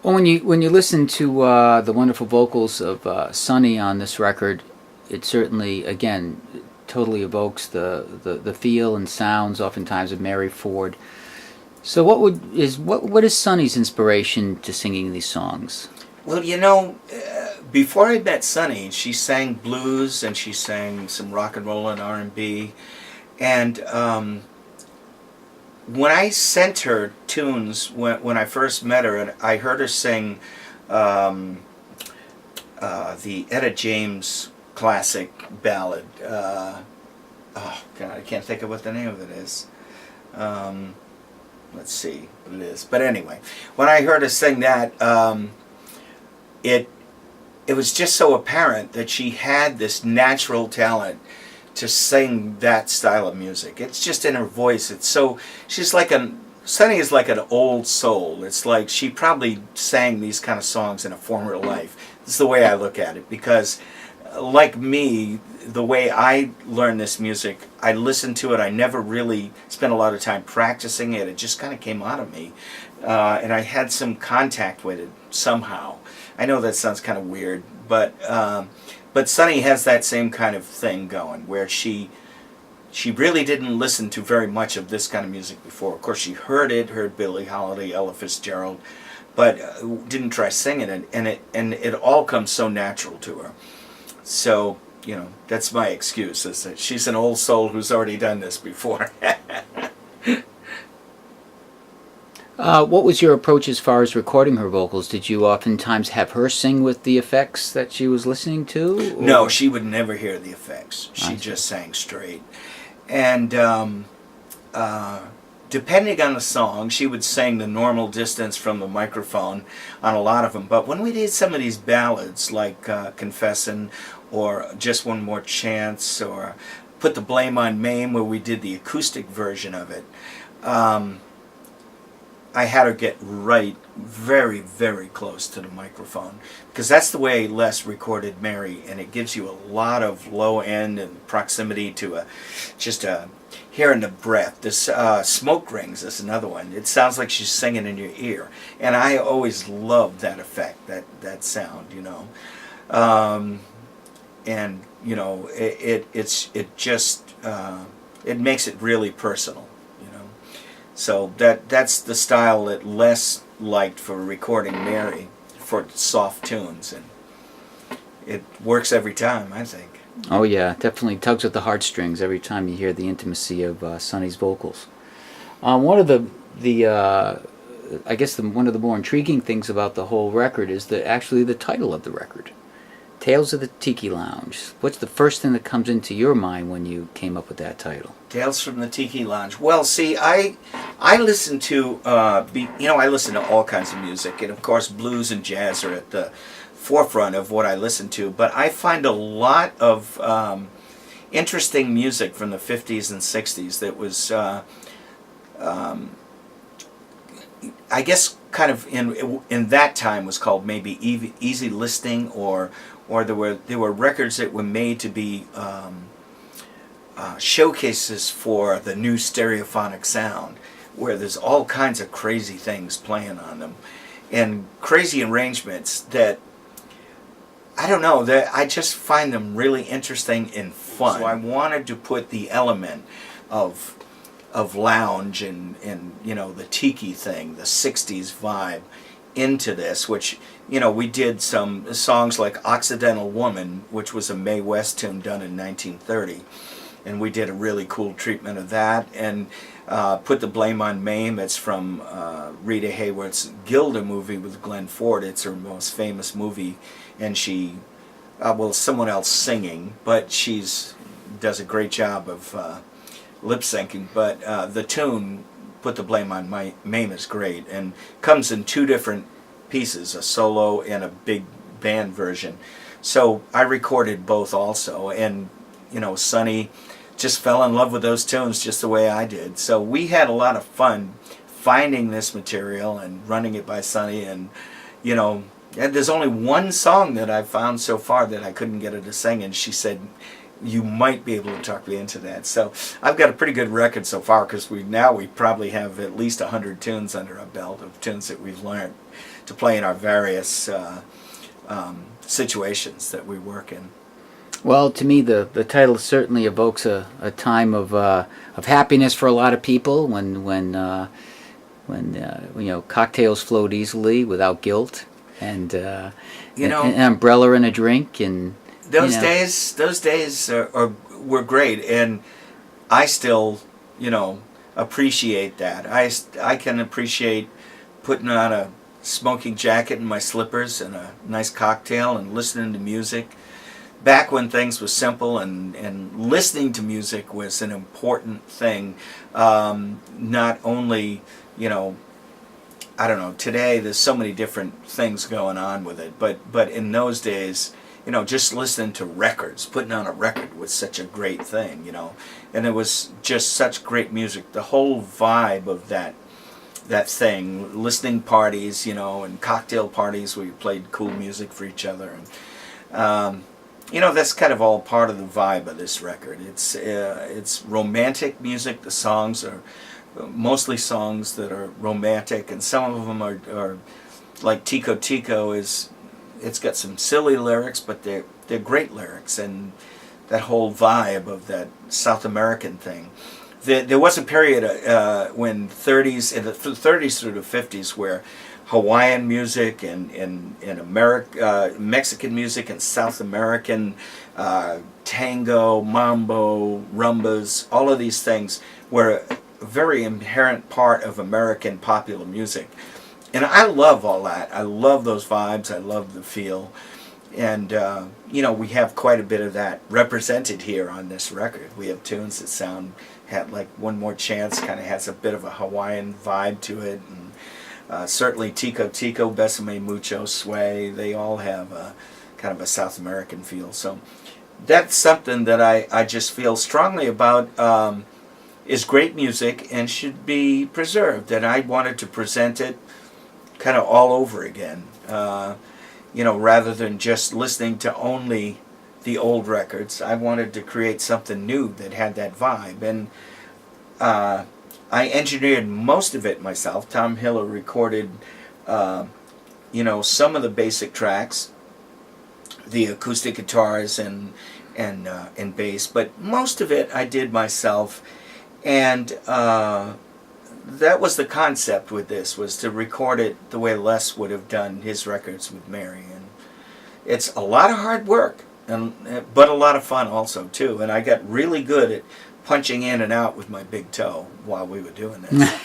Well, when you listen to the wonderful vocals of Sunny on this record, it certainly again totally evokes the feel and sounds oftentimes of Mary Ford. So what is Sunny's inspiration to singing these songs? Well, before I met Sunny, she sang blues and she sang some rock and roll and R&B. And when I sent her tunes, when I first met her, and I heard her sing the Etta James classic ballad. Oh, God, I can't think of what the name of it is. Let's see what it is. But anyway, when I heard her sing that, it was just so apparent that she had this natural talent to sing that style of music. It's just in her voice. Sunny is like an old soul. It's like she probably sang these kind of songs in a former life. This is the way I look at it, because like me, the way I learned this music, I listened to it. I never really spent a lot of time practicing it. It just kind of came out of me. And I had some contact with it somehow. I know that sounds kind of weird, but Sunny has that same kind of thing going, where she really didn't listen to very much of this kind of music before. Of course, she heard Billie Holiday, Ella Fitzgerald, but didn't try singing it, and it all comes so natural to her. So, that's my excuse, is that she's an old soul who's already done this before. What was your approach as far as recording her vocals? Did you oftentimes have her sing with the effects that she was listening to? Or? No, she would never hear the effects. She just sang straight. And depending on the song, she would sing the normal distance from the microphone on a lot of them. But when we did some of these ballads, like Confessin', or Just One More Chance, or Put the Blame on Mame, where we did the acoustic version of it, I had her get right very, very close to the microphone, because that's the way Les recorded Mary, and it gives you a lot of low end and proximity to just hearing the breath. This smoke rings is another one. It sounds like she's singing in your ear, and I always loved that effect, that sound, and it makes it really personal. So that's the style that Les liked for recording Mary, for soft tunes, and it works every time, I think. Oh yeah, definitely tugs at the heartstrings every time you hear the intimacy of Sunny's vocals. One of one of the more intriguing things about the whole record is actually the title of the record, Tales of the Tiki Lounge. What's the first thing that comes into your mind when you came up with that title? Tales from the Tiki Lounge. Well, see, I listen to I listen to all kinds of music, and of course blues and jazz are at the forefront of what I listen to. But I find a lot of interesting music from the 50s and 60s that was, I guess, kind of in that time was called maybe easy listening, or there were records that were made to be showcases for the new stereophonic sound, where there's all kinds of crazy things playing on them, and crazy arrangements that, I don't know, that I just find them really interesting and fun. So I wanted to put the element of lounge and the tiki thing, the 60s vibe, into this, which, we did some songs like Occidental Woman, which was a Mae West tune done in 1930, and we did a really cool treatment of that, and Put the Blame on Mame. It's from Rita Hayworth's Gilda movie with Glenn Ford. It's her most famous movie, and she, someone else singing, but does a great job of lip syncing, but the tune Put the Blame on Mame is great, and comes in two different pieces, a solo and a big band version. So I recorded both also, and Sunny just fell in love with those tunes just the way I did. So we had a lot of fun finding this material and running it by Sunny, and there's only one song that I've found so far that I couldn't get her to sing, and she said you might be able to talk me into that. So I've got a pretty good record so far, because we probably have at least 100 tunes under our belt of tunes that we've learned to play in our various situations that we work in. Well, to me, the title certainly evokes a time of happiness for a lot of people when cocktails flowed easily without guilt, and an umbrella and a drink, and those days were great, and I still appreciate that. I can appreciate putting on a smoking jacket and my slippers and a nice cocktail and listening to music. Back when things were simple and listening to music was an important thing. Not only, I don't know, today there's so many different things going on with it, but in those days, just listening to records, putting on a record was such a great thing, and it was just such great music. The whole vibe of that thing, listening parties, and cocktail parties where you played cool music for each other, and that's kind of all part of the vibe of this record. It's romantic music. The songs are mostly songs that are romantic, and some of them are like Tico Tico it's got some silly lyrics, but they're great lyrics, and that whole vibe of that South American thing. There was a period when in the 30s through the 50s where Hawaiian music and Mexican music and South American tango, mambo, rumbas, all of these things were a very inherent part of American popular music. And I love all that. I love those vibes. I love the feel. And, we have quite a bit of that represented here on this record. We have tunes that had like One More Chance, kind of has a bit of a Hawaiian vibe to it. And certainly Tico Tico, Besame Mucho, Sway, they all have a kind of a South American feel. So that's something that I just feel strongly about, is great music and should be preserved. And I wanted to present it kind of all over again, rather than just listening to only the old records. I wanted to create something new that had that vibe, and I engineered most of it myself. Tom Hiller recorded, some of the basic tracks, the acoustic guitars and bass, but most of it I did myself, and that was the concept with this, was to record it the way Les would have done his records with Mary. And it's a lot of hard work, but a lot of fun also too. And I got really good at punching in and out with my big toe while we were doing this.